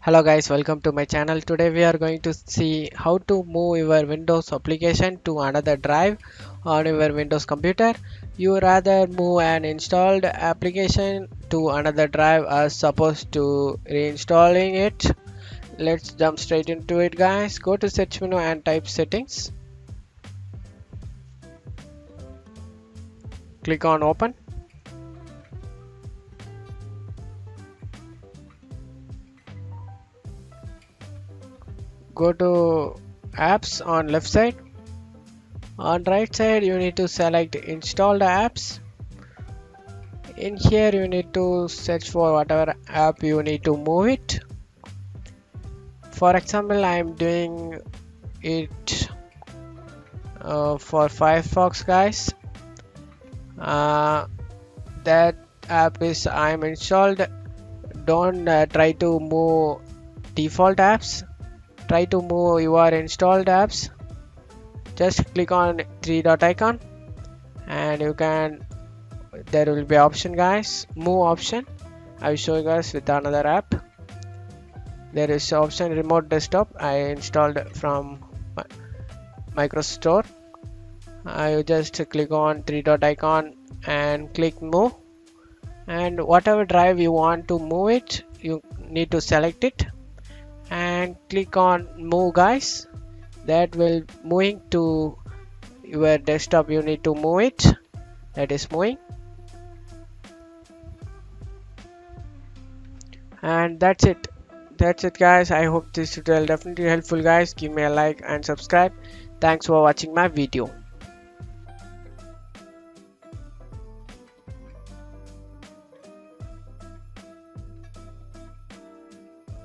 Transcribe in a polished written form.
Hello guys, welcome to my channel. Today we are going to see how to move your Windows application to another drive on your Windows computer. You rather move an installed application to another drive as opposed to reinstalling it. Let's jump straight into it guys. Go to search menu and type settings. Click on open. Go to apps on left side. On right side you need to select installed apps. In here you need to search for whatever app you need to move it. For example, I am doing it for Firefox guys. That app is I'm installed. Don't try to move default apps. Try to move your installed apps. Just click on three dot icon and you can, there will be option guys, move option. I will show you guys with another app. There is option remote desktop. I installed from Microsoft Store. I just click on three dot icon and click move, and whatever drive you want to move it, you need to select it and click on move guys. That will moving to your desktop. You need to move it. That is moving. And that's it guys. I hope this tutorial definitely helpful guys. Give me a like and subscribe. Thanks for watching my video.